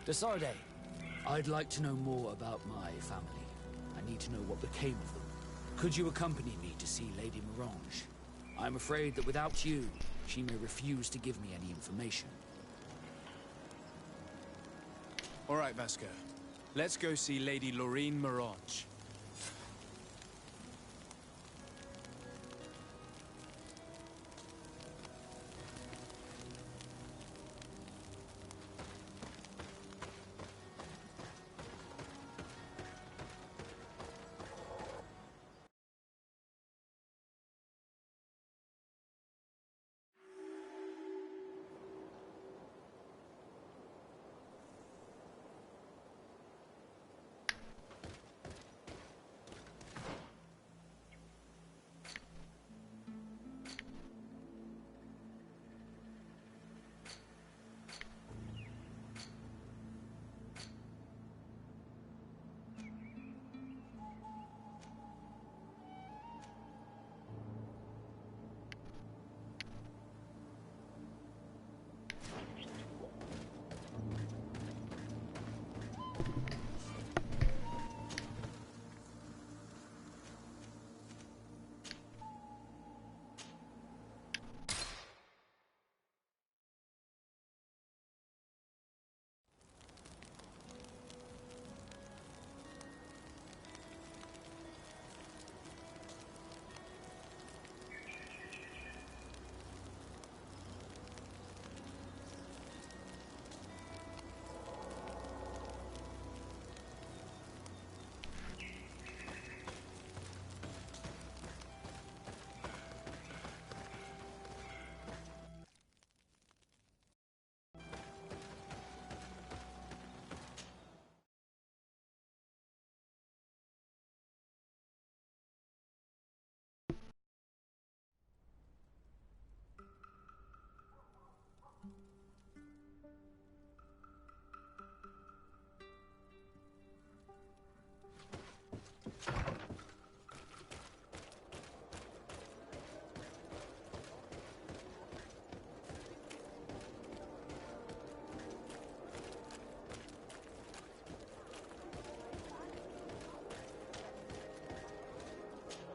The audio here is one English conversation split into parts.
Desarde, I'd like to know more about my family. I need to know what became of them. Could you accompany me to see Lady Morange? I'm afraid that without you, she may refuse to give me any information. All right, Vasco. Let's go see Lady Lorraine Morange.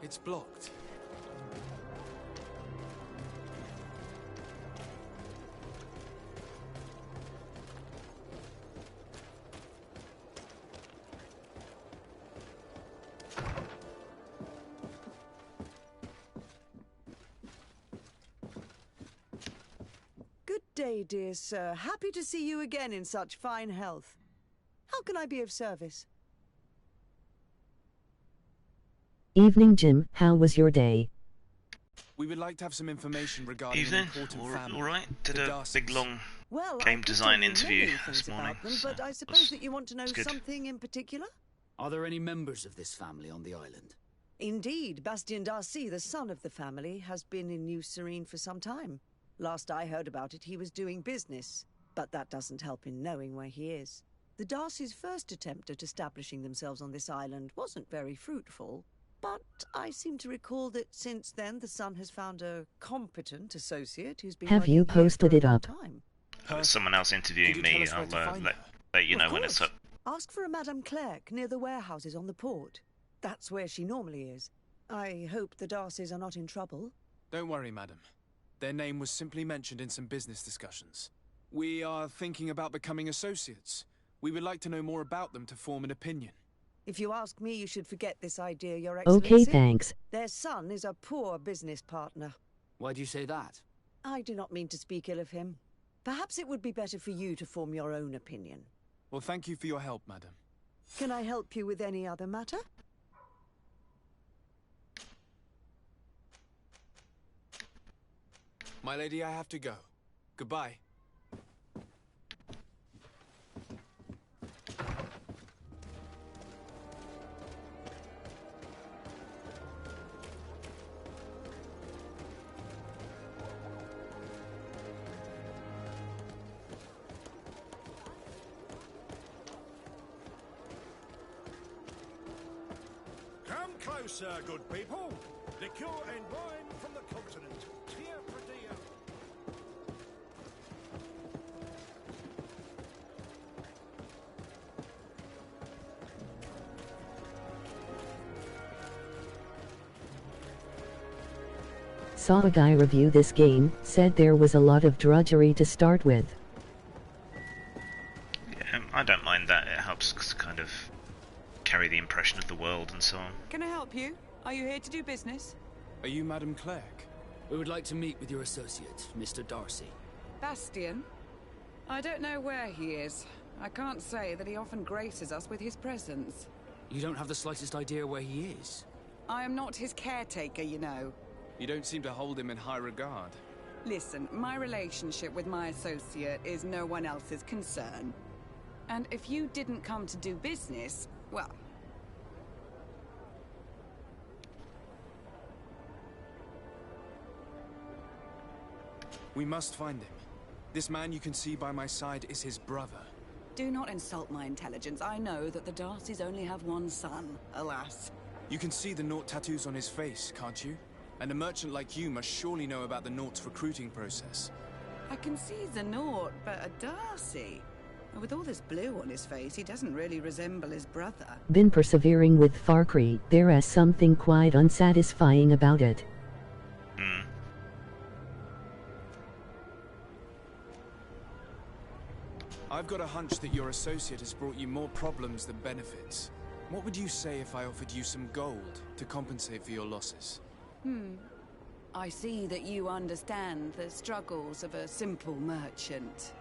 It's blocked. Good day, dear sir. Happy to see you again in such fine health. How can I be of service? Evening, Jim. How was your day? We would like to have some information regarding an important family. All right. Did a big long Well, game design interview this this morning. them, but I suppose that you want to know something in particular? Are there any members of this family on the island? Indeed, Bastien Darcy, the son of the family, has been in New Serene for some time. Last I heard about it, he was doing business, but that doesn't help in knowing where he is. The Darcys' first attempt at establishing themselves on this island wasn't very fruitful, but I seem to recall that since then the son has found a competent associate who's been Have you posted it up? There's someone else interviewing me. I'll let you know when it's up. Ask for a Madame Clerc near the warehouses on the port. That's where she normally is. I hope the Darcys are not in trouble. Don't worry, madam. Their name was simply mentioned in some business discussions. We are thinking about becoming associates. We would like to know more about them to form an opinion. If you ask me, you should forget this idea, Your Excellency. Okay, thanks. Their son is a poor business partner. Why do you say that? I do not mean to speak ill of him. Perhaps it would be better for you to form your own opinion. Well, thank you for your help, madam. Can I help you with any other matter? My lady, I have to go. Goodbye. Come closer, good people. Liqueur and wine from the continent. Here for dear. saw a guy review this game, said there was a lot of drudgery to start with. Yeah, I don't mind that. It helps kind of carry the impression of the world and so on. Can I help you? Are you here to do business? Are you Madam Clerk? We would like to meet with your associate, Mr. Darcy. Bastian? I don't know where he is. I can't say that he often graces us with his presence. You don't have the slightest idea where he is? I am not his caretaker, you know. You don't seem to hold him in high regard. Listen, my relationship with my associate is no one else's concern. And if you didn't come to do business, well... We must find him. This man you can see by my side is his brother. Do not insult my intelligence. I know that the Darcys only have one son, alas. You can see the Naught tattoos on his face, can't you? And a merchant like you must surely know about the Naught's recruiting process. I can see the Naught, but a Darcy? With all this blue on his face, he doesn't really resemble his brother. Been persevering with Far Cry, there is something quite unsatisfying about it. I've got a hunch that your associate has brought you more problems than benefits. What would you say if I offered you some gold to compensate for your losses? I see that you understand the struggles of a simple merchant.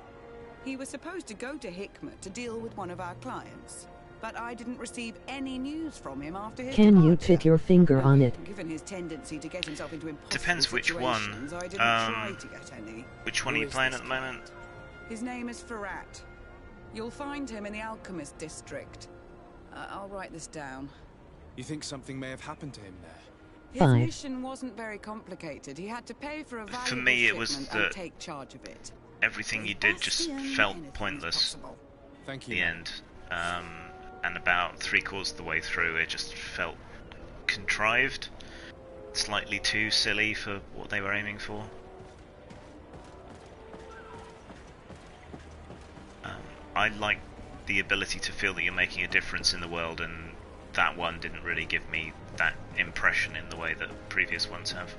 He was supposed to go to Hikmet to deal with one of our clients, but I didn't receive any news from him after his Can you departure. put your finger on it? Given his tendency to get himself into impossible Depends which one. situations, I didn't try to get any. Which one are you playing at the moment? His name is Ferrat. You'll find him in the Alchemist District. I'll write this down. You think something may have happened to him there? His 5. mission wasn't very complicated. He had to pay for a valuable me, it was shipment that and take charge of it. Everything you did just felt pointless Thank at you. the end. And about 3/4 of the way through, it just felt contrived. Slightly too silly for what they were aiming for. I like the ability to feel that you're making a difference in the world, and that one didn't really give me that impression in the way that previous ones have.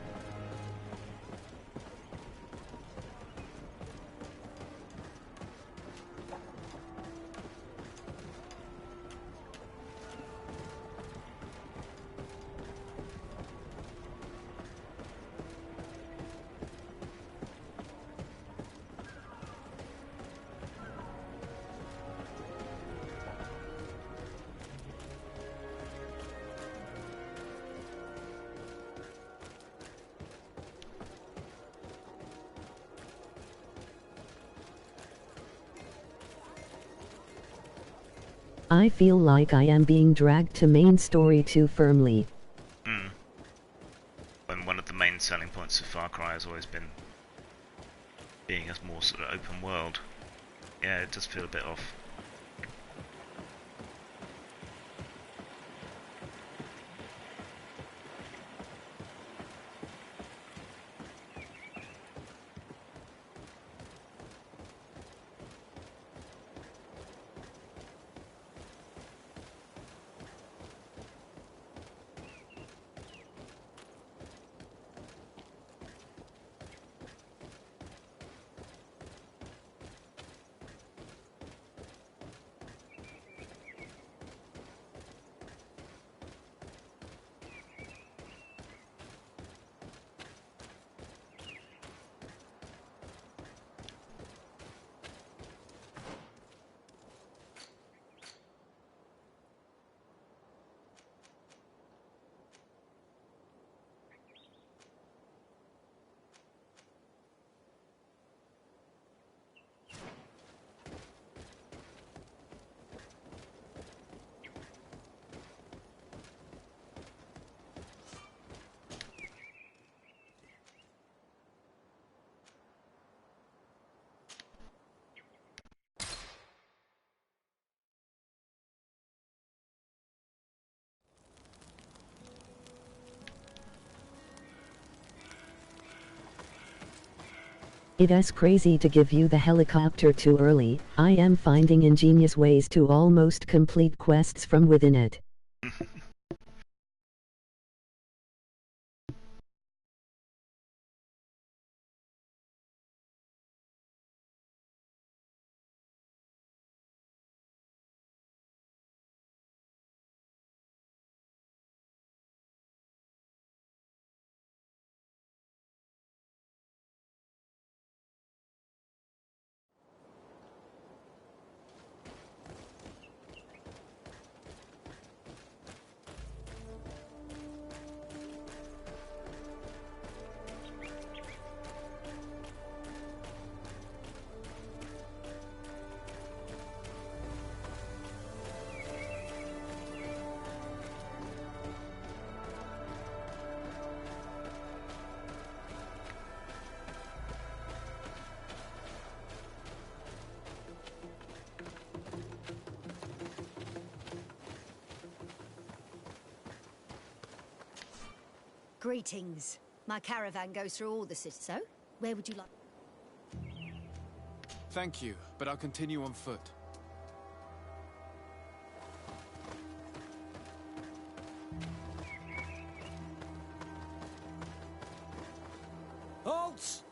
I feel like I am being dragged to main story too firmly. And one of the main selling points of Far Cry has always been being a more sort of open world. Yeah, it does feel a bit off. It is crazy to give you the helicopter too early. I am finding ingenious ways to almost complete quests from within it. Greetings. My caravan goes through all the cities, so where would you like? Thank you, but I'll continue on foot. Halt!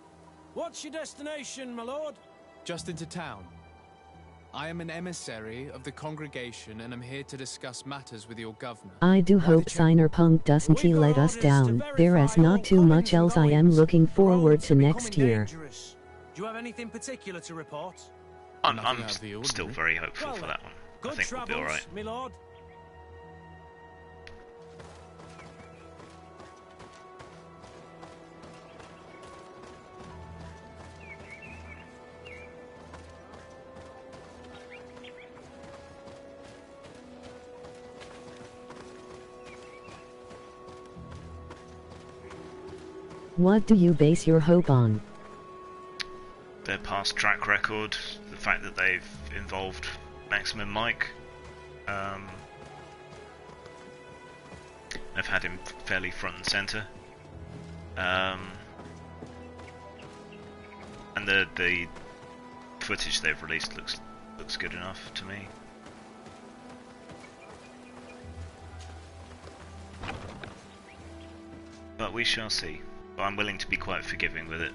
What's your destination, my lord? Just into town. I am an emissary of the congregation and am here to discuss matters with your governor. I do hope Cyberpunk doesn't he let us down. There is not too much else I am looking forward to next year. Do you have anything particular to report? I'm still very hopeful for that one. I think we'll be alright. My lord. What do you base your hope on? Their past track record, the fact that they've involved Maximum Mike. They've had him fairly front and centre. And the footage they've released looks good enough to me. But we shall see. But I'm willing to be quite forgiving with it.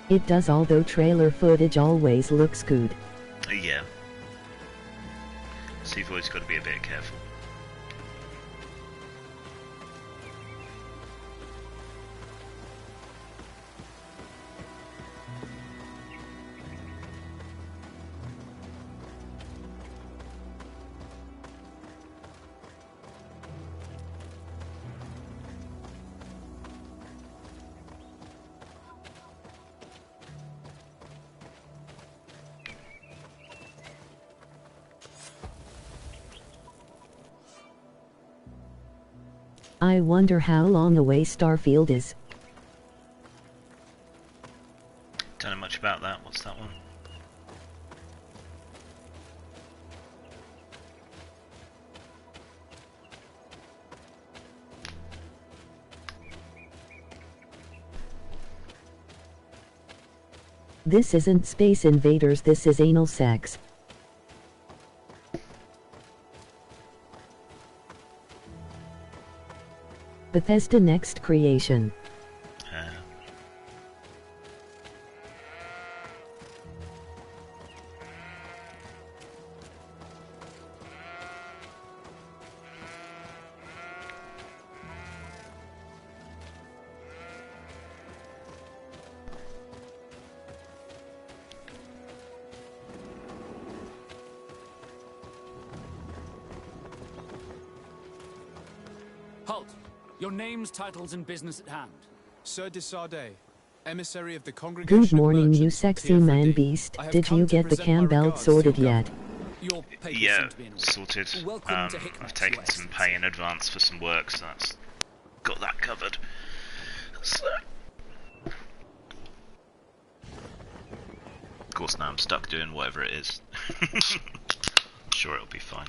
It does, although trailer footage always looks good. Yeah. So you've always got to be a bit careful. I wonder how long away Starfield is. Don't know much about that. What's that one? This isn't Space Invaders, this is anal sex. Bethesda next creation. Halt! Your names, titles, and business at hand. Sir de Sardet, emissary of the congregation. Good morning, of you sexy man beast. Did you get the cam belt sorted yet? Yeah, sorted. I've taken some pay in advance for some work, so that's got that covered. So, of course, now I'm stuck doing whatever it is. Sure, it'll be fine.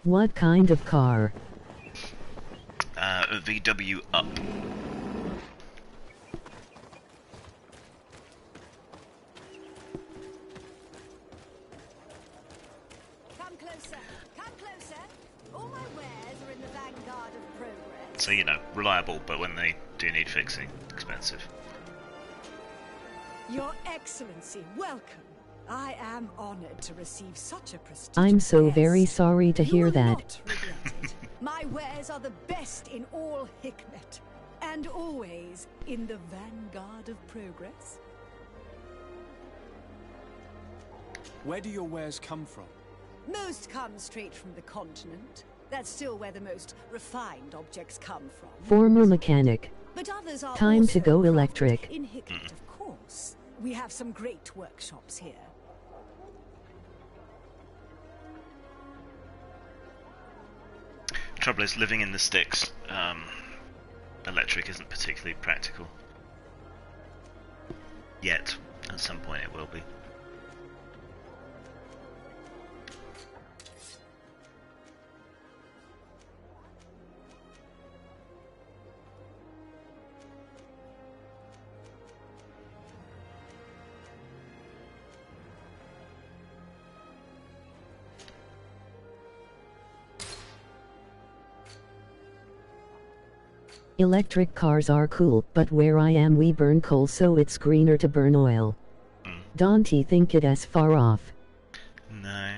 What kind of car? A VW Up. Come closer, come closer. All my wares are in the vanguard of progress. So, you know, reliable, but when they do need fixing, expensive. Your Excellency, welcome. I am honored to receive such a prestigious I'm so guest. very sorry to hear You will that. not regret it. My wares are the best in all Hikmet, and always in the vanguard of progress. Where do your wares come from? Most come straight from the continent. That's still where the most refined objects come from. Former mechanic. But others are Time to also go crafted electric. in Hicklet, of course. We have some great workshops here. Trouble is, living in the sticks, electric isn't particularly practical. Yet. At some point it will be. Electric cars are cool, but where I am we burn coal, so it's greener to burn oil. Don't you think it as far off? No.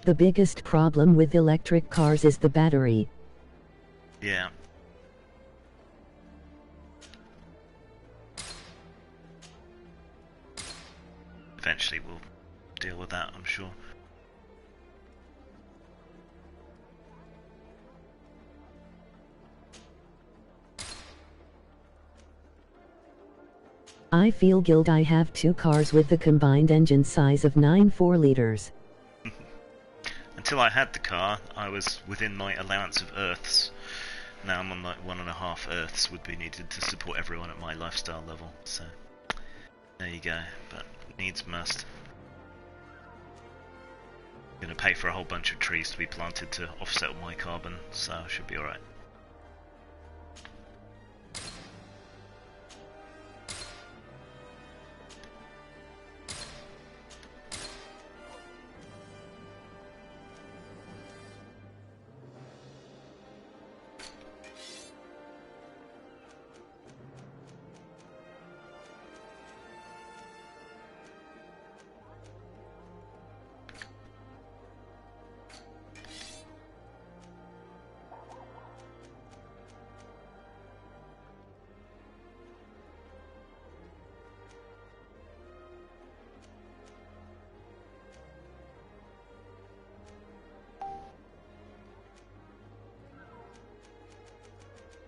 The biggest problem with electric cars is the battery. Yeah. Eventually we'll deal with that, I'm sure. I feel guilt. I have 2 cars with the combined engine size of 9 4-liters. Until I had the car, I was within my allowance of Earths. Now I'm on like 1.5 Earths would be needed to support everyone at my lifestyle level. So there you go. But needs must. I'm gonna pay for a whole bunch of trees to be planted to offset all my carbon, so I should be alright.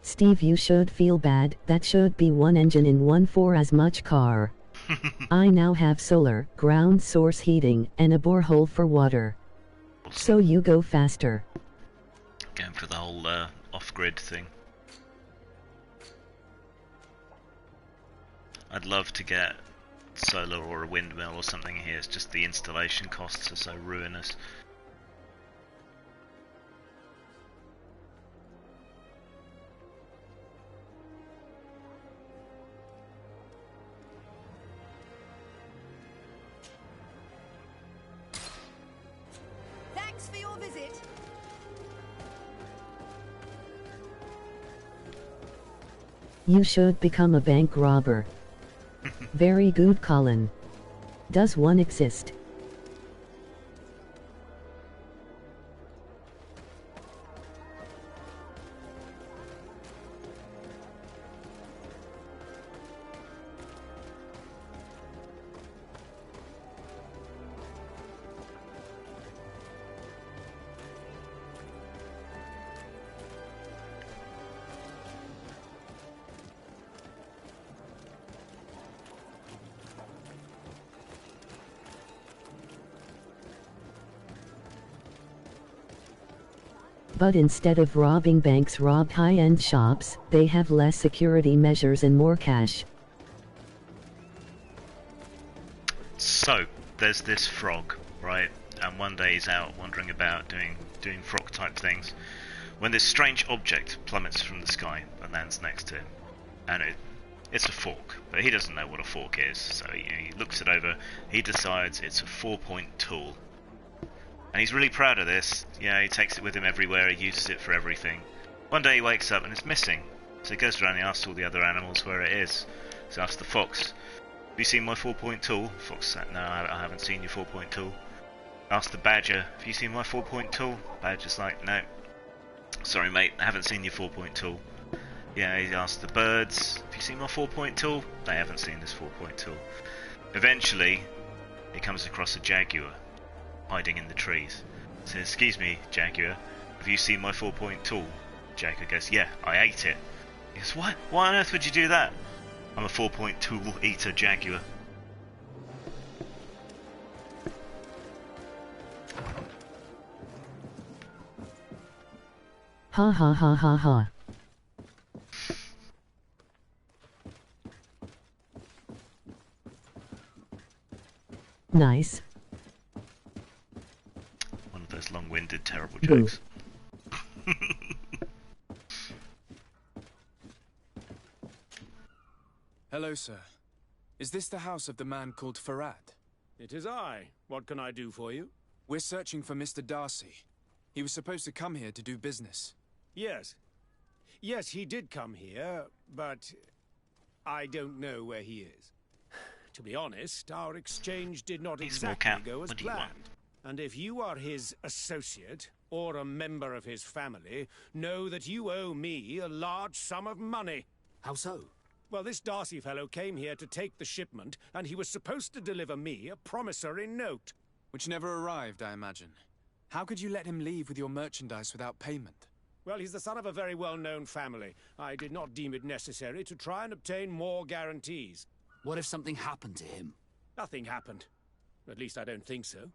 Steve, you should feel bad. That should be 1 engine in 1 4 as much car. I now have solar, ground source heating, and a borehole for water. So you go faster. Going for the whole off-grid thing. I'd love to get solar or a windmill or something here. It's just the installation costs are so ruinous. Thanks for your visit. You should become a bank robber. Very good, Colin. Does one exist? But instead of robbing banks, rob high-end shops. They have less security measures and more cash. So, there's this frog, right? And one day he's out wandering about doing frog type things when this strange object plummets from the sky and lands next to him. And it's a fork, but he doesn't know what a fork is, so he looks it over, he decides it's a 4-point tool. And he's really proud of this. Yeah, he takes it with him everywhere, he uses it for everything. One day he wakes up and it's missing, so he goes around and asks all the other animals where it is. So he asks the fox, have you seen my 4-point tool? The fox said, no, I haven't seen your 4-point tool. Asked the badger, have you seen my 4-point tool? Badger's like, no. Sorry mate, I haven't seen your 4-point tool. Yeah, he asked the birds, have you seen my 4-point tool? They haven't seen this 4-point tool. Eventually, he comes across a jaguar hiding in the trees. He says, excuse me, jaguar, have you seen my 4-point tool? Jaguar goes, yeah, I ate it. He goes, what? Why on earth would you do that? I'm a 4-point tool eater jaguar. Ha ha ha ha ha. Nice. One of those long-winded, terrible jokes. Hello, sir. Is this the house of the man called Farad? It is I. What can I do for you? We're searching for Mr. Darcy. He was supposed to come here to do business. Yes. Yes, he did come here, but I don't know where he is. To be honest, our exchange did not exactly go as planned. And if you are his associate, or a member of his family, know that you owe me a large sum of money. How so? Well, this Darcy fellow came here to take the shipment, and he was supposed to deliver me a promissory note. Which never arrived, I imagine. How could you let him leave with your merchandise without payment? Well, he's the son of a very well-known family. I did not deem it necessary to try and obtain more guarantees. What if something happened to him? Nothing happened. At least I don't think so.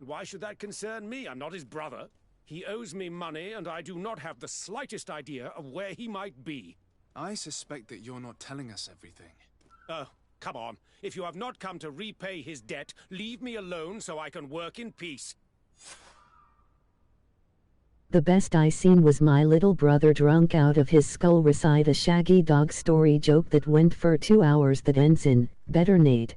Why should that concern me? I'm not his brother. He owes me money, and I do not have the slightest idea of where he might be. I suspect that you're not telling us everything. Oh, come on. If you have not come to repay his debt, leave me alone so I can work in peace. The best I seen was my little brother drunk out of his skull recite a Shaggy Dog story joke that went for 2 hours that ends in, better Nate.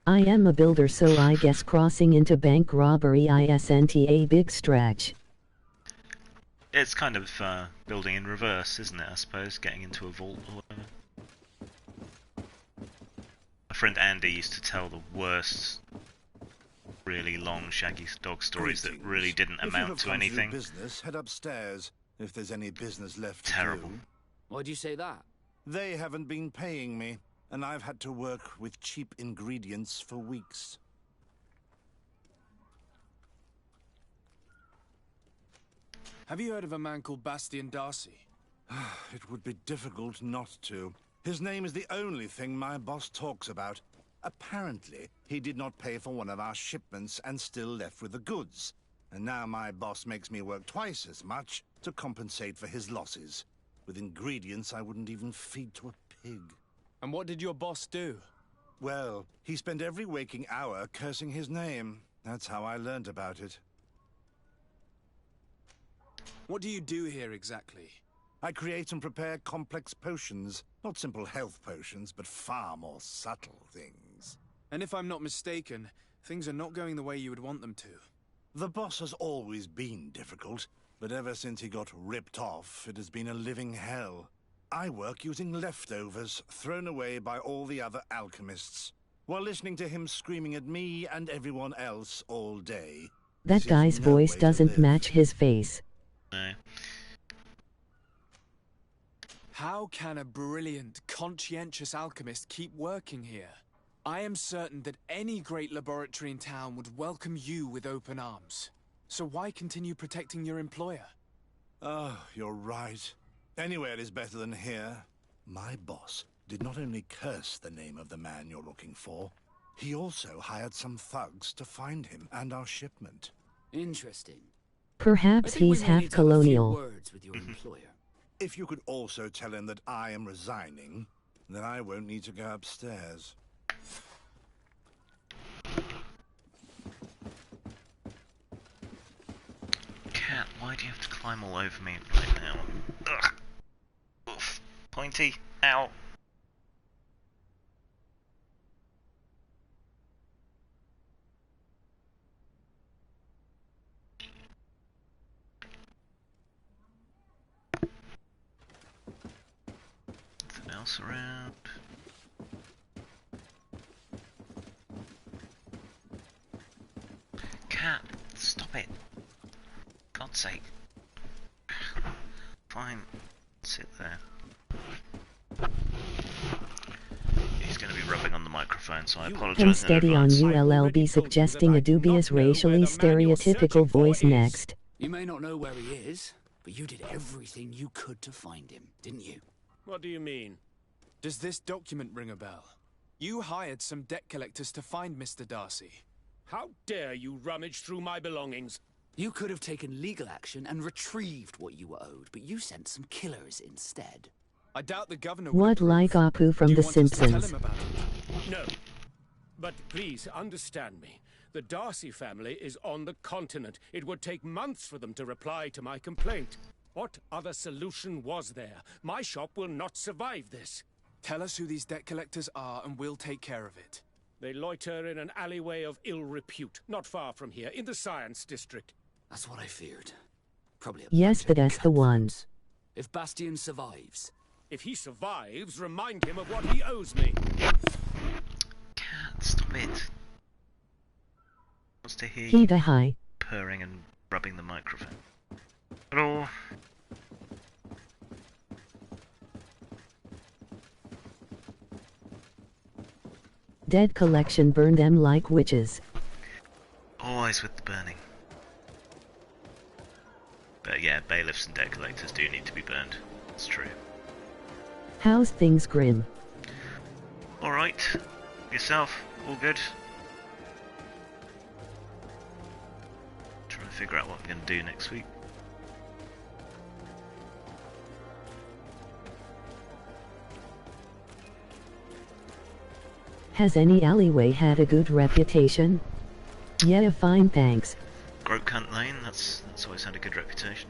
I am a builder, so I guess crossing into bank robbery isn't a big stretch. It's kind of building in reverse, isn't it, I suppose? Getting into a vault or whatever. My friend Andy used to tell the worst, really long Shaggy Dog stories that really didn't amount to anything. Business, head upstairs, if there's any business left. Terrible. To do. Why do you say that? They haven't been paying me, and I've had to work with cheap ingredients for weeks. Have you heard of a man called Bastian Darcy? It would be difficult not to. His name is the only thing my boss talks about. Apparently, he did not pay for one of our shipments and still left with the goods. And now my boss makes me work twice as much to compensate for his losses. With ingredients I wouldn't even feed to a pig. And what did your boss do? Well, he spent every waking hour cursing his name. That's how I learned about it. What do you do here exactly? I create and prepare complex potions. Not simple health potions, but far more subtle things. And if I'm not mistaken, things are not going the way you would want them to. The boss has always been difficult, but ever since he got ripped off, it has been a living hell. I work using leftovers thrown away by all the other alchemists, while listening to him screaming at me and everyone else all day. That guy's voice doesn't match his face. No. How can a brilliant, conscientious alchemist keep working here? I am certain that any great laboratory in town would welcome you with open arms. So why continue protecting your employer? Oh, you're right. Anywhere is better than here. My boss did not only curse the name of the man you're looking for, he also hired some thugs to find him and our shipment. Interesting. Perhaps he's half colonial. Words with your employer. If you could also tell him that I am resigning, then I won't need to go upstairs. Cat, why do you have to climb all over me right now? Ugh. Oof. Pointy. Ow. else around? Cat, stop it. God's sake. Fine. Sit there. He's going to be rubbing on the microphone, so I apologize. Come steady on ULLB suggesting a dubious racially stereotypical voice next. You may not know where he is, but you did everything you could to find him, didn't you? What do you mean? Does this document ring a bell? You hired some debt collectors to find Mr. Darcy. How dare you rummage through my belongings? You could have taken legal action and retrieved what you were owed, but you sent some killers instead. I doubt the governor What, like Apu from The Simpsons? No. But please, understand me. The Darcy family is on the continent. It would take months for them to reply to my complaint. What other solution was there? My shop will not survive this. Tell us who these debt collectors are and we'll take care of it. They loiter in an alleyway of ill repute, not far from here, in the Science District. That's what I feared. Probably a Yes, but that's the one. If Bastion survives. If he survives, remind him of what he owes me. Cat, stop it. Wants to hear He the high. purring and rubbing the microphone. Hello. Dead collection burn them like witches. Always with the burning. But yeah, bailiffs and debt collectors do need to be burned. It's true. How's things, Grim? Alright. Yourself? All good? Trying to figure out what I'm going to do next week. Has any alleyway had a good reputation? Yeah, fine, thanks. Groatcunt Lane, that's always had a good reputation.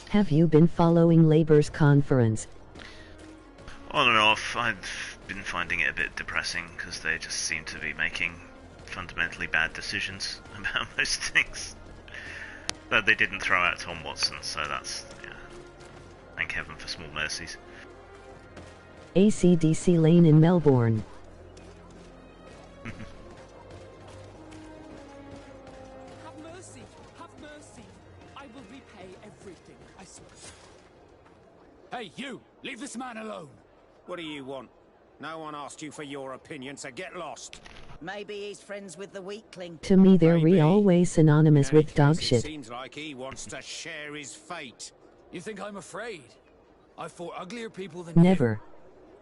Have you been following Labour's conference? On and off, I've been finding it a bit depressing because they just seem to be making fundamentally bad decisions about most things. But they didn't throw out Tom Watson, so that's, yeah, thank heaven for small mercies. AC/DC Lane in Melbourne. Have mercy! Have mercy! I will repay everything, I swear. Hey, you! Leave this man alone! What do you want? No one asked you for your opinion, so get lost. Maybe he's friends with the weakling. To me, they're Maybe. always synonymous In any with dog case, shit. It seems like he wants to share his fate. You think I'm afraid? I fought uglier people than Never.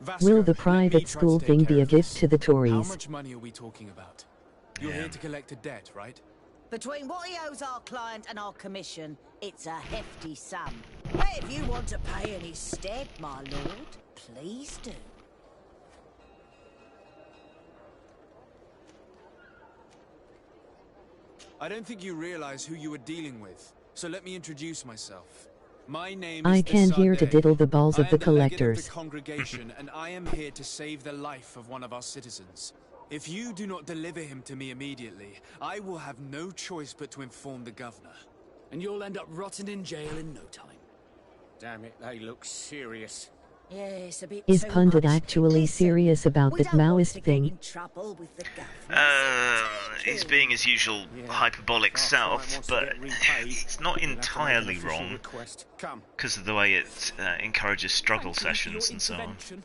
Vasco, Will the let me private try to school take thing care be a of gift this. to the How Tories? much money are we talking about? You're Yeah. here to collect a debt, right? Between what he owes our client and our commission, it's a hefty sum. But if you want to pay in his stead, my lord, please do. I don't think you realize who you were dealing with, so let me introduce myself. My name I is can't hear to Desadeh. diddle the balls I of am the legate of collectors. the congregation, and I am here to save the life of one of our citizens. If you do not deliver him to me immediately, I will have no choice but to inform the governor. And you'll end up rotting in jail in no time. Damn it, they look serious. Yes, a bit Is too Pundit much. actually Listen, serious about we that don't want Maoist to get thing? in trouble with the government. He's being his usual hyperbolic Our self, client wants to but get repaid. it's not We'll have to make an entirely official wrong request. Come. because of the way it encourages struggle Thank you for your sessions and so on. intervention.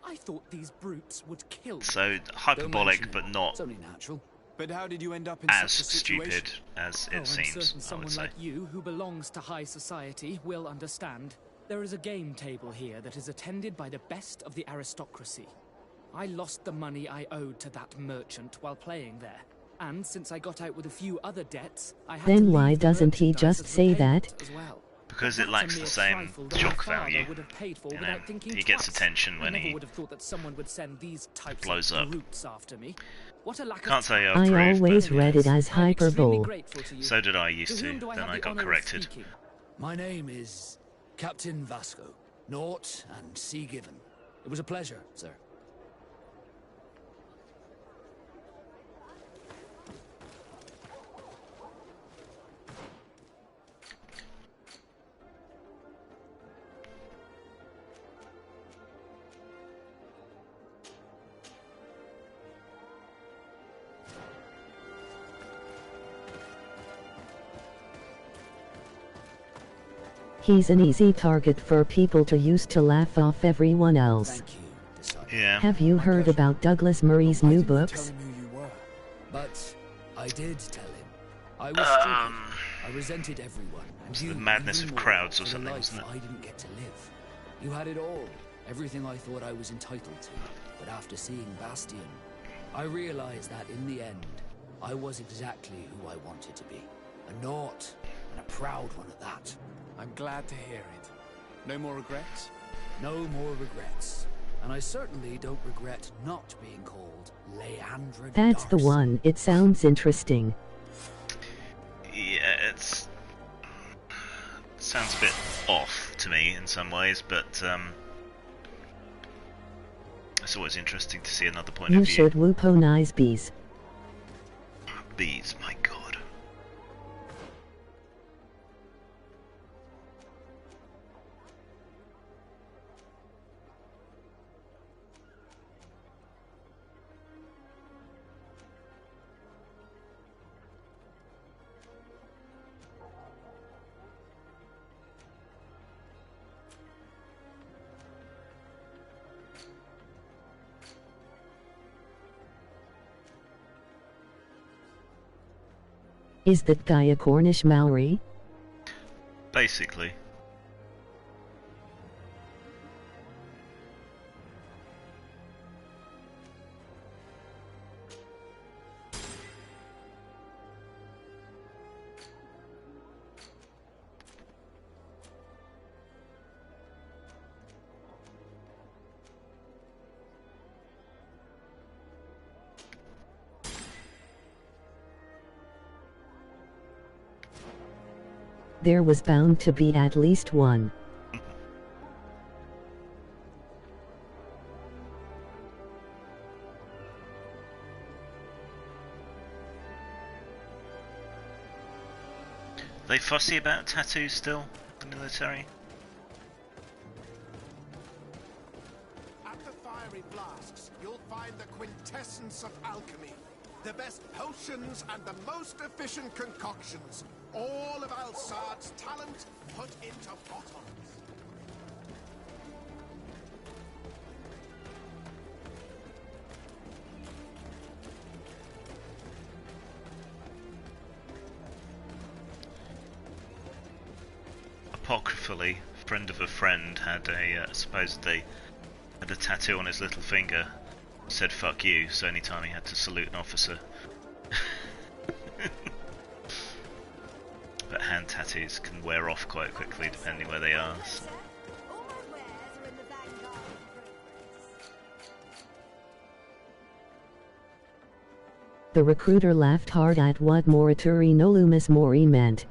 I thought these brutes would kill So Don't hyperbolic, mention but it. not It's only natural. But how did you end up in as such a situation? stupid as Oh, it I'm seems, certain I would someone say. like you, who belongs to high society, will understand. There is a game table here that is attended by the best of the aristocracy. I lost the money I owed to that merchant while playing there. And since I got out with a few other debts, I had to Then leave why the doesn't he merchandise just as say repayment that? as well. Because it That's a lacks mere the same trifle that my shock father value. would have paid for You know, without thinking he gets twice. attention I when never he would have thought that someone would send these types blows of up. brutes after me. What a lack Can't of say I I approve, always but read it as I'm extremely hyperbole. grateful to you. so did I used To to. whom do I Then have I the got honor of corrected. speaking? My name is Captain Vasco. Naught and sea given. It was a pleasure, sir. He's an easy target for people to use to laugh off everyone else. Thank you, Disciple. Yeah. Have you heard about Douglas Murray's new books? But I did tell him. I was stupid. I resented everyone. And It's you, the madness even of more, crowds or for the something, life isn't it? I didn't get to live. You had it all. Everything I thought I was entitled to. But after seeing Bastion, I realized that in the end, I was exactly who I wanted to be. A Naut, and a proud one at that. I'm glad to hear it. No more regrets? No more regrets. And I certainly don't regret not being called Leandra That's the Darcy. one. It sounds interesting. Yeah, sounds a bit off to me in some ways, but it's always interesting to see another point You of view. should weaponize bees. Bees, my god. Is that guy a Cornish Maori? Basically. There was bound to be at least one. They fussy about tattoos still, the military? At the fiery flasks, you'll find the quintessence of alchemy. The best potions and the most efficient concoctions. All of Alsard's talent put into bottles. Apocryphally, a friend of a friend had supposedly had a tattoo on his little finger. Said "fuck you," so anytime he had to salute an officer. But hand tattoos can wear off quite quickly depending where they are. So. All my wares are in the vanguard. The recruiter laughed hard at what Morituri no Lumis Mori meant.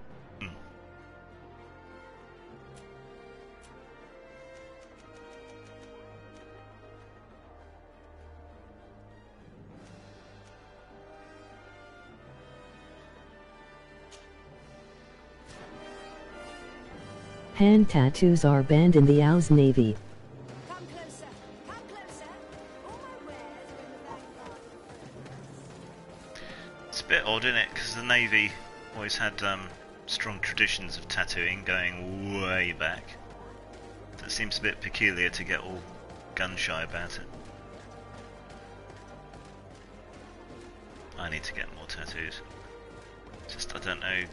Hand tattoos are banned in the Ouz Navy. Come closer. Come closer. All my wares are in the vanguard. It's a bit odd, isn't it? Because the Navy always had strong traditions of tattooing going way back. That seems a bit peculiar to get all gun-shy about it. I need to get more tattoos. Just, I don't know.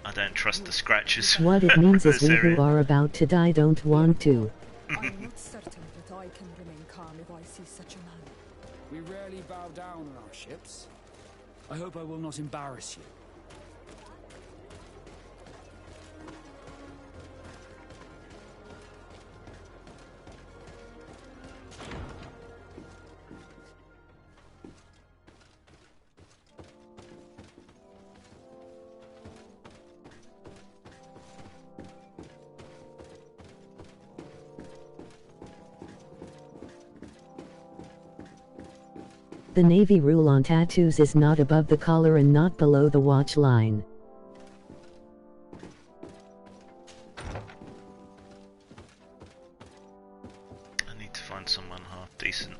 I don't trust the scratches. What it means is we area. who are about to die don't want to. I'm not certain that I can remain calm if I see such a man. We rarely bow down on our ships. I hope I will not embarrass you. The Navy rule on tattoos is not above the collar and not below the watch line. I need to find someone half decent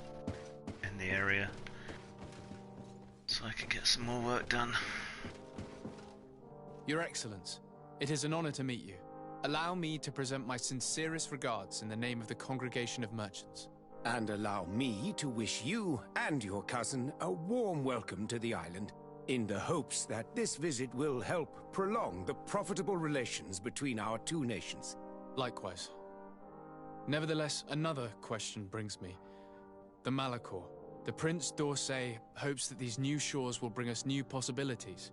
in the area so I can get some more work done. Your Excellence, It is an honor to meet you. Allow me to present my sincerest regards in the name of the Congregation of Merchants. And allow me to wish you and your cousin a warm welcome to the island, in the hopes that this visit will help prolong the profitable relations between our two nations. Likewise. Nevertheless, another question brings me. The Malachor. The Prince d'Orsay hopes that these new shores will bring us new possibilities.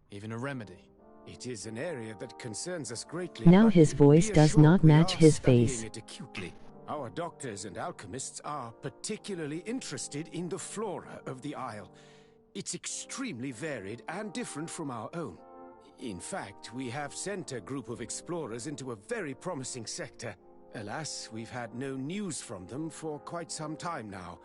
Even a remedy. It is an area that concerns us greatly. Now his voice does not match his face. It acutely. Our doctors and alchemists are particularly interested in the flora of the Isle. It's extremely varied and different from our own. In fact, we have sent a group of explorers into a very promising sector. Alas, we've had no news from them for quite some time now.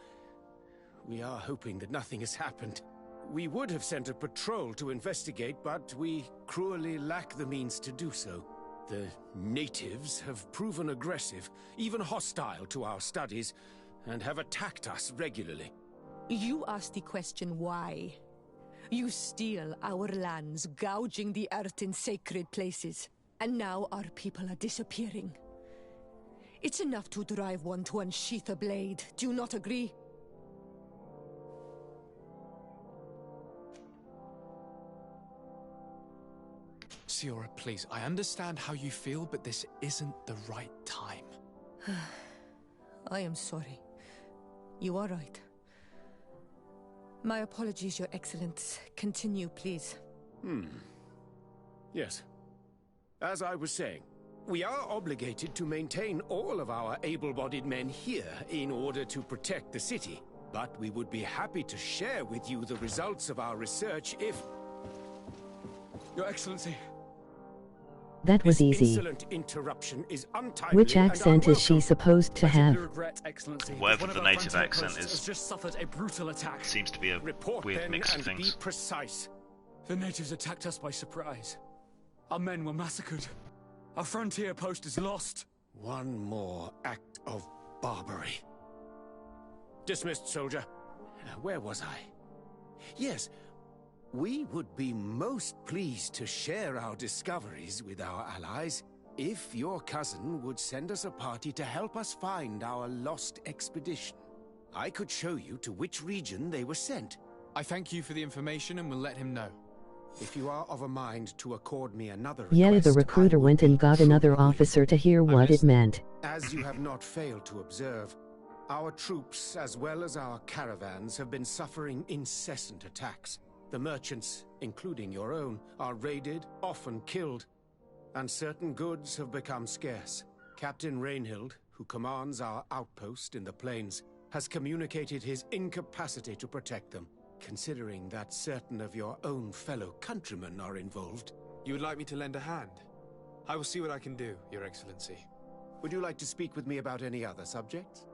We are hoping that nothing has happened. We would have sent a patrol to investigate, but we cruelly lack the means to do so. The natives have proven aggressive, even hostile to our studies, and have attacked us regularly. You asked the question why. You steal our lands, gouging the earth in sacred places. And now our people are disappearing. It's enough to drive one to unsheath a blade. Do you not agree? Siora, please, I understand how you feel, but this isn't the right time. I am sorry. You are right. My apologies, Your Excellence. Continue, please. Yes. As I was saying, we are obligated to maintain all of our able-bodied men here in order to protect the city. But we would be happy to share with you the results of our research if... Your Excellency. That was easy. Insolent interruption is untimely. Which accent is she supposed to have? Regret, Excellency. Whatever the native accent Has just suffered a brutal attack. seems to be a Report weird then mix of and things. be precise. The natives attacked us by surprise. Our men were massacred. Our frontier post is lost. One more act of barbarity. Dismissed, soldier. Where was I? Yes, we would be most pleased to share our discoveries with our allies if your cousin would send us a party to help us find our lost expedition. I could show you to which region they were sent. I thank you for the information and will let him know. If you are of a mind to accord me another Yeah, request, the recruiter went and got another officer to hear what it meant. As you have not failed to observe, our troops, as well as our caravans, have been suffering incessant attacks. The merchants, including your own, are raided, often killed, and certain goods have become scarce. Captain Rainhild, who commands our outpost in the plains, has communicated his incapacity to protect them. Considering that certain of your own fellow countrymen are involved. You would like me to lend a hand? I will see what I can do, Your Excellency. Would you like to speak with me about any other subjects?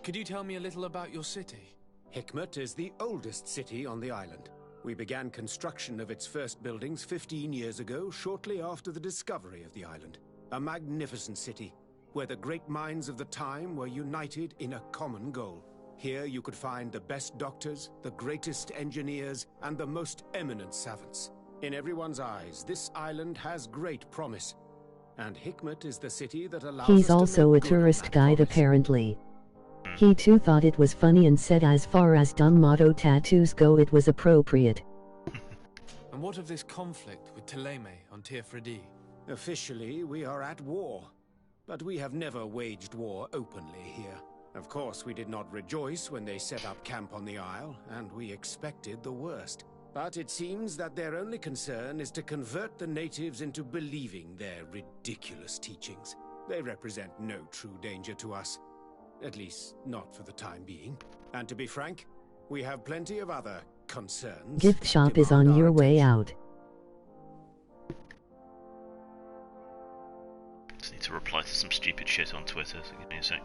Could you tell me a little about your city? Hikmet is the oldest city on the island. We began construction of its first buildings 15 years ago, shortly after the discovery of the island. A magnificent city, where the great minds of the time were united in a common goal. Here you could find the best doctors, the greatest engineers, and the most eminent savants. In everyone's eyes, this island has great promise. And Hikmet is the city that allows us He's to also make a good on tourist that guide promise. apparently. He too thought it was funny and said as far as dumb motto tattoos go it was appropriate. And what of this conflict with Thélème on Tir Fredi? Officially, we are at war. But we have never waged war openly here. Of course, we did not rejoice when they set up camp on the Isle, and we expected the worst. But it seems that their only concern is to convert the natives into believing their ridiculous teachings. They represent no true danger to us. At least, not for the time being. And to be frank, we have plenty of other concerns. Gift shop is on your way out. Just need to reply to some stupid shit on Twitter, so give me a sec.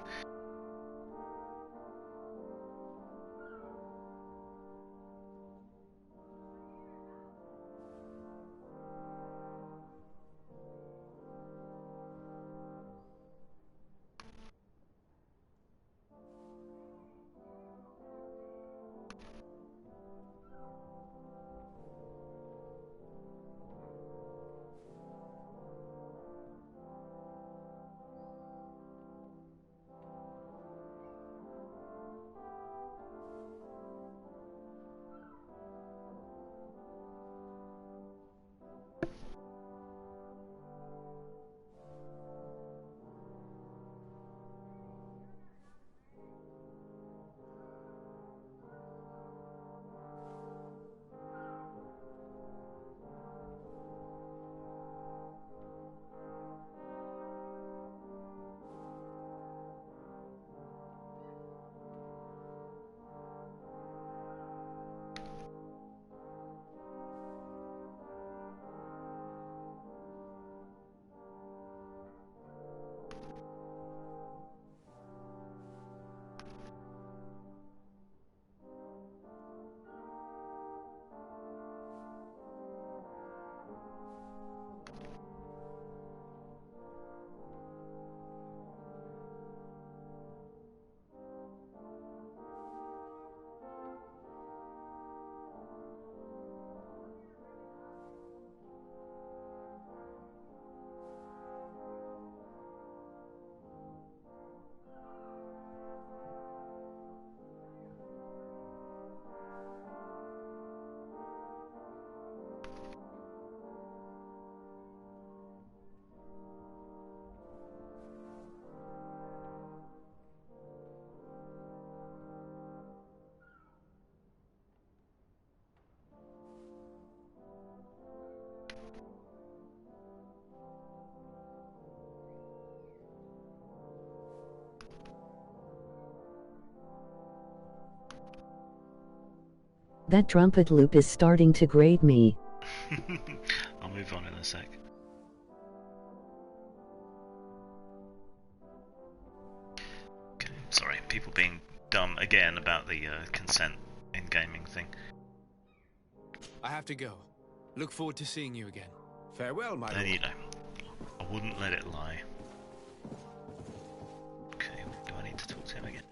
That trumpet loop is starting to grate me. I'll move on in a sec. Okay, sorry, people being dumb again about the consent in gaming thing. I have to go. Look forward to seeing you again. Farewell, my Then you know, I wouldn't let it lie. Okay, do I need to talk to him again?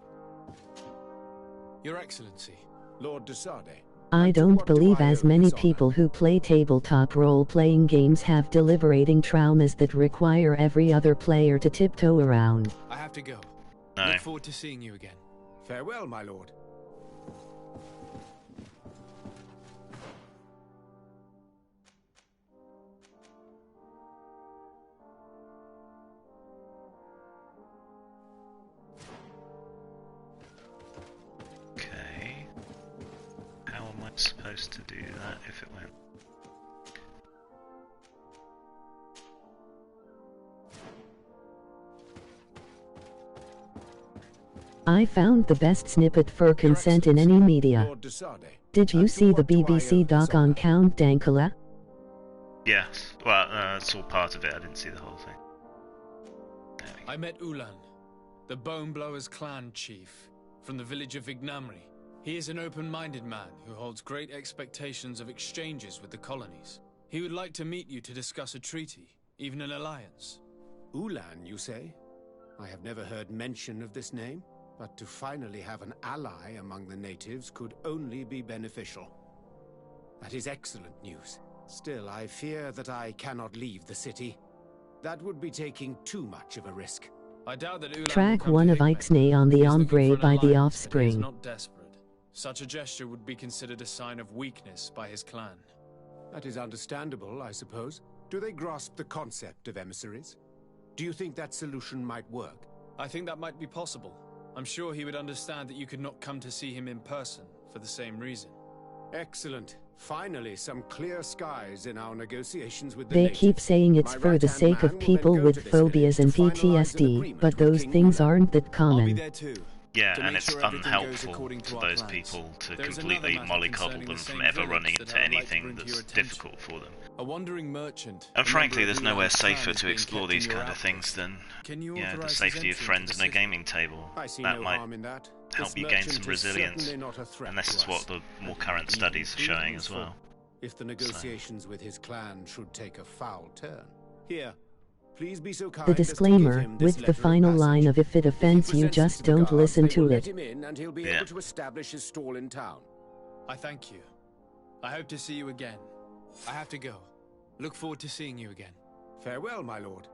Your Excellency. Lord de Sade. I don't believe as many people who play tabletop role-playing games have deliberating traumas that require every other player to tiptoe around. I have to go. No. Look forward to seeing you again. Farewell, my lord. Okay. How am I supposed to do that if it went? I found the best snippet for consent in any media. Did you see the BBC doc on Count Dankula? Yes. Well, I saw part of it. I didn't see the whole thing. I met Ulan, the Boneblower's clan chief, from the village of Vignamri. He is an open-minded man who holds great expectations of exchanges with the colonies. He would like to meet you to discuss a treaty, even an alliance. Ulan, you say? I have never heard mention of this name, but to finally have an ally among the natives could only be beneficial. That is excellent news. Still, I fear that I cannot leave the city. That would be taking too much of a risk. I doubt that Ulan Track 1 of Ixnay on the Ombre by the Offspring. He is not desperate. Such a gesture would be considered a sign of weakness by his clan. That is understandable, I suppose. Do they grasp the concept of emissaries? Do you think that solution might work? I think that might be possible. I'm sure he would understand that you could not come to see him in person for the same reason. Excellent. Finally, some clear skies in our negotiations with the They natives. keep saying it's for the sake of people with phobias and PTSD, but those things aren't that common. Yeah, and it's unhelpful to those people to completely mollycoddle them from ever running into anything that's difficult for them. A wandering merchant. And frankly, there's nowhere safer to explore these kind of things than, the safety of friends and a gaming table. That might help you gain some resilience, and this is what the more current studies are showing as well. If the negotiations with his clan should take a foul turn. Here, please be so kind The disclaimer, with the final line of if it offends you just don't listen to it. And he'll be able to establish his stall in town. I thank you. I hope to see you again. I have to go. Look forward to seeing you again. Farewell, my lord.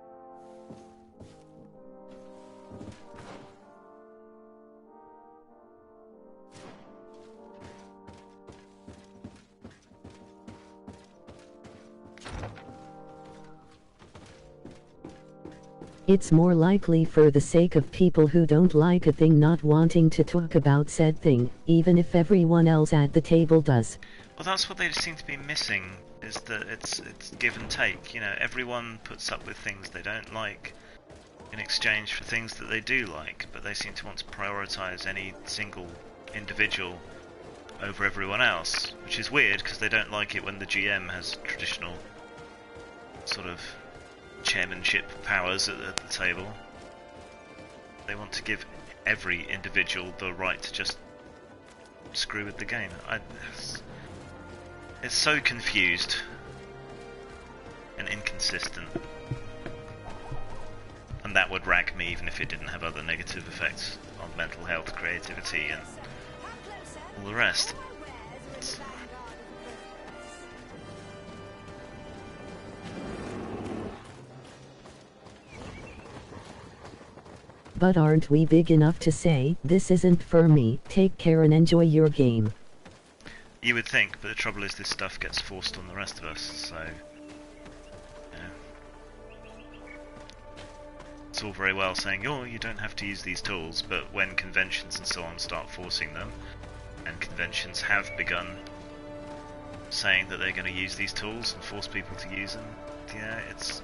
It's more likely for the sake of people who don't like a thing not wanting to talk about said thing, even if everyone else at the table does. Well, that's what they seem to be missing, is that it's give and take. You know, everyone puts up with things they don't like in exchange for things that they do like, but they seem to want to prioritise any single individual over everyone else, which is weird because they don't like it when the GM has traditional sort of chairmanship powers at the table. They want to give every individual the right to just screw with the game. It's so confused and inconsistent, and that would rag me even if it didn't have other negative effects on mental health, creativity, and all the rest. But aren't we big enough to say, this isn't for me, take care and enjoy your game? You would think, but the trouble is this stuff gets forced on the rest of us, so... It's all very well saying, oh, you don't have to use these tools, but when conventions and so on start forcing them, and conventions have begun saying that they're going to use these tools and force people to use them, it's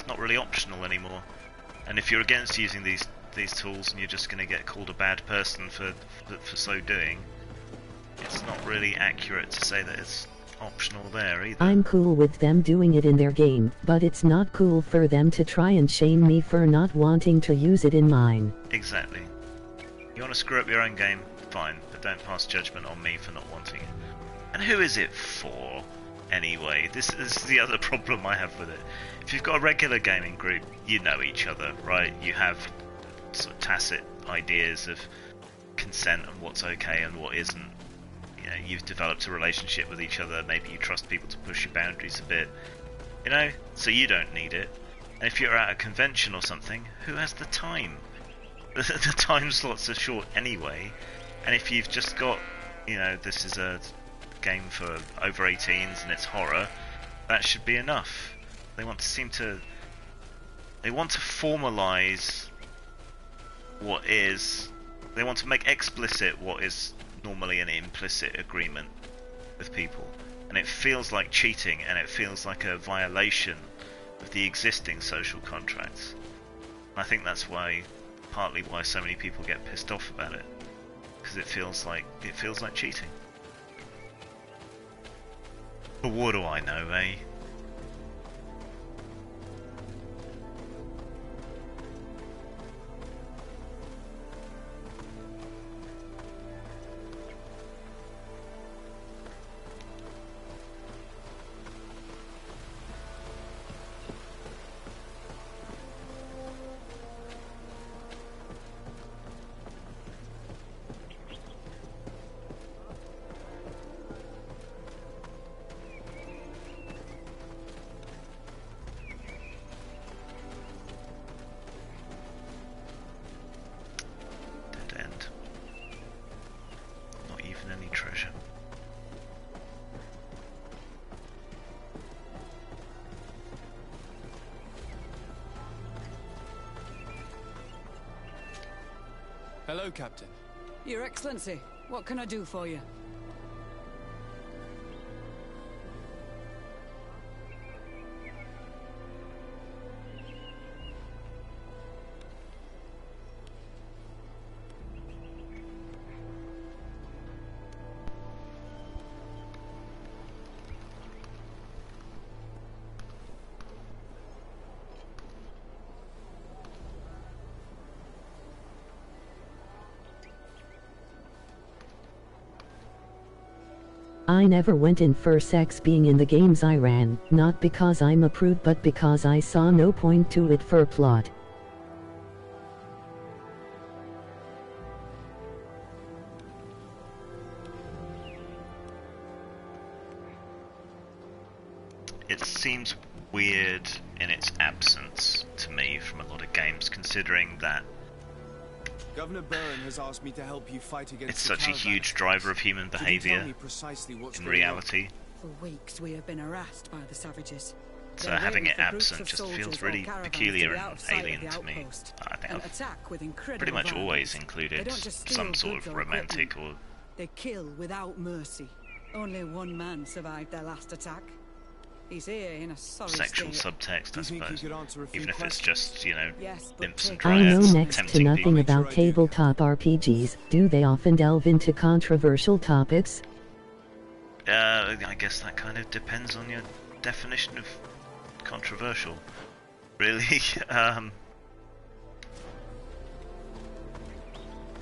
not really optional anymore. And if you're against using these tools and you're just going to get called a bad person for so doing, it's not really accurate to say that it's optional there either. I'm cool with them doing it in their game, but it's not cool for them to try and shame me for not wanting to use it in mine. Exactly. You want to screw up your own game? Fine, but don't pass judgment on me for not wanting it. And who is it for, anyway? This is the other problem I have with it. If you've got a regular gaming group, you know each other, right? You have sort of tacit ideas of consent and what's okay and what isn't. You know, you've developed a relationship with each other. Maybe you trust people to push your boundaries a bit. You know, so you don't need it. And if you're at a convention or something, who has the time? The time slots are short anyway. And if you've just got, you know, this is a game for over 18s and it's horror, that should be enough. They want to formalize what is. They want to make explicit what is normally an implicit agreement with people, and it feels like cheating, and it feels like a violation of the existing social contracts. And I think that's partly why so many people get pissed off about it, because it feels like cheating. But what do I know, eh? Hello, Captain. Your Excellency, what can I do for you? I never went in for sex being in the games I ran, not because I'm a prude but because I saw no point to it for plot. It seems weird in its absence to me from a lot of games, considering that Governor Burren has asked me to help you fight against it's such a huge driver of human behaviour in reality. For weeks we have been harassed by the savages. So having it absent just feels really peculiar and alien to me. I think I've pretty much always included some sort of romantic or... They kill without mercy. Only one man survived their last attack. He's here in a sorry sexual state. subtext, I suppose. Even if it's just, you know, nymphs and I know dryads next to tempting nothing people. about tabletop RPGs. Do they often delve into controversial topics? I guess that kind of depends on your definition of controversial. Really? I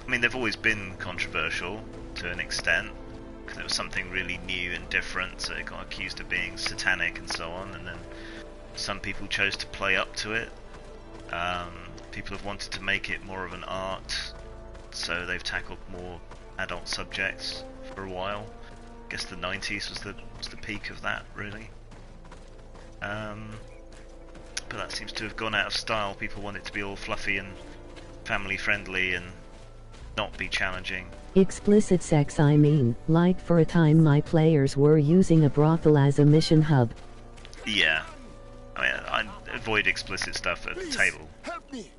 mean, they've always been controversial to an extent, because it was something really new and different, so it got accused of being satanic and so on, and then some people chose to play up to it. People have wanted to make it more of an art, so they've tackled more adult subjects for a while. I guess the 90s was the peak of that, really. But that seems to have gone out of style. People want it to be all fluffy and family friendly and not be challenging. Explicit sex, I mean, like for a time my players were using a brothel as a mission hub. Yeah. I mean, I avoid explicit stuff at the table. Help me!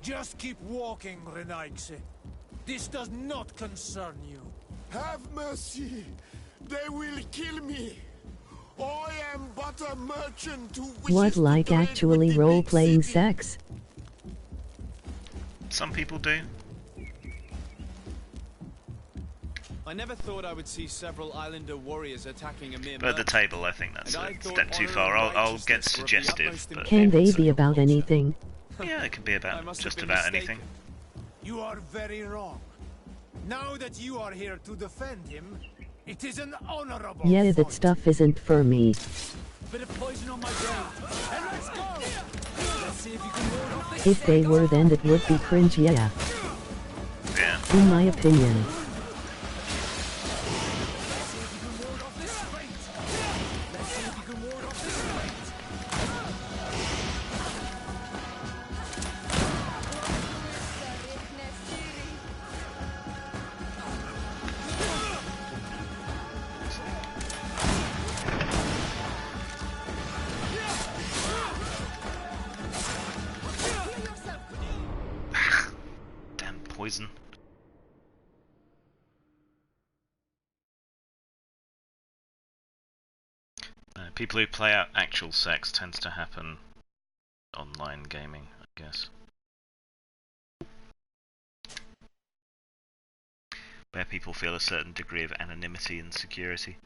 Just keep walking, Renaigse. This does not concern you. Have mercy! They will kill me! I am but a merchant who wishes What, like to trade actually with the role-playing big city. sex? Some people do. I never thought I would see several Islander warriors attacking a mere But at the table, I think that's a step too far. I'll get suggestive. But Can they be about anything? yeah, it can be about just about anything. You are very wrong. Now that you are here to defend him, it is an honorable Yeah, that fight. stuff isn't for me. Bit of poison on my brain. And let's go! Let's see if you can ward off this. If they were, then it would be cringe, yeah. Yeah. In my opinion. Damn poison. People who play out actual sex tends to happen online gaming, I guess. Where people feel a certain degree of anonymity and security.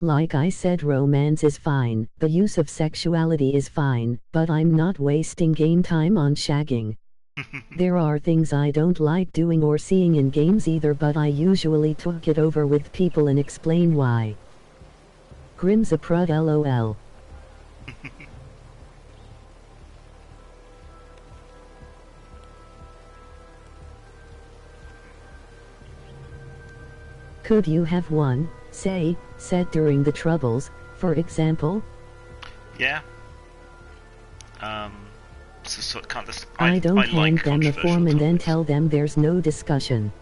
Like I said, romance is fine, the use of sexuality is fine, but I'm not wasting game time on shagging. There are things I don't like doing or seeing in games either, but I usually talk it over with people and explain why. Grimsaprud LOL. Could you have one, say, said during the Troubles, for example? Yeah. I don't hand like them a form and then topics. tell them there's no discussion.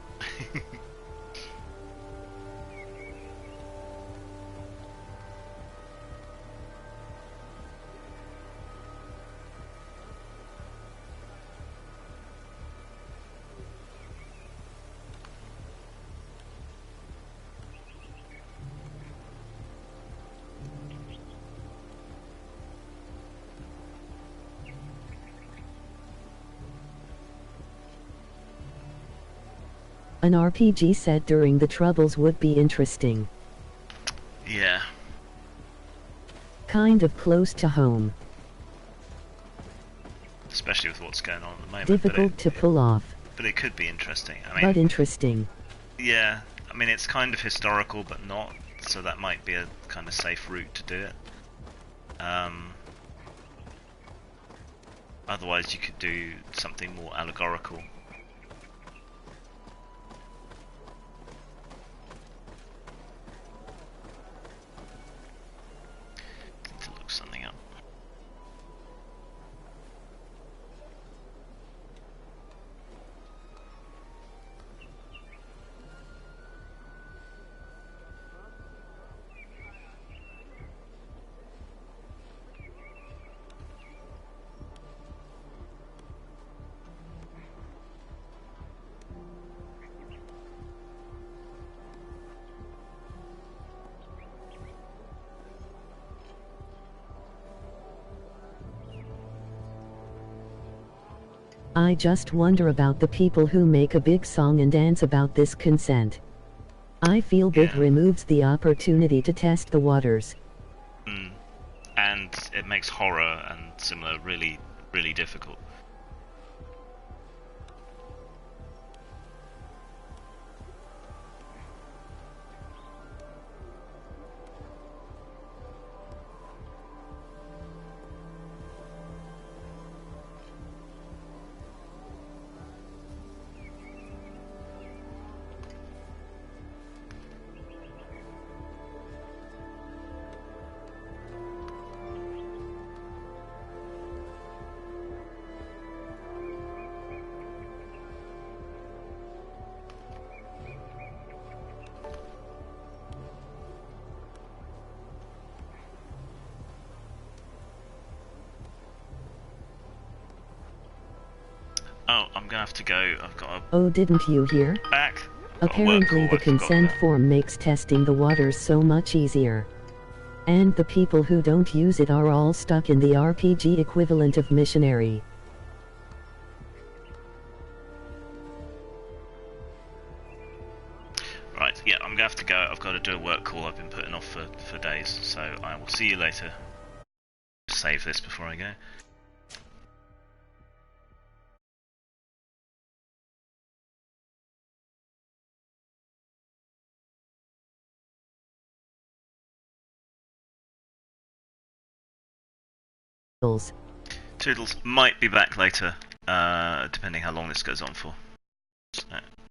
An RPG set during the Troubles would be interesting. Yeah. Kind of close to home. Especially with what's going on at the moment. Difficult to pull off. But it could be interesting. I mean, But interesting. yeah. I mean, it's kind of historical, but not. So that might be a kind of safe route to do it. Otherwise, you could do something more allegorical. To look something up. I just wonder about the people who make a big song and dance about this consent. I feel it removes the opportunity to test the waters. And it makes horror and similar really, really difficult. Oh, I'm gonna have to go. I've got a Oh, didn't you hear? back. Apparently the consent form makes testing the waters so much easier. And the people who don't use it are all stuck in the RPG equivalent of missionary. Right, yeah, I'm gonna have to go. I've got to do a work call I've been putting off for days, so I will see you later. Save this before I go. Toodles. Might be back later, depending how long this goes on for. So.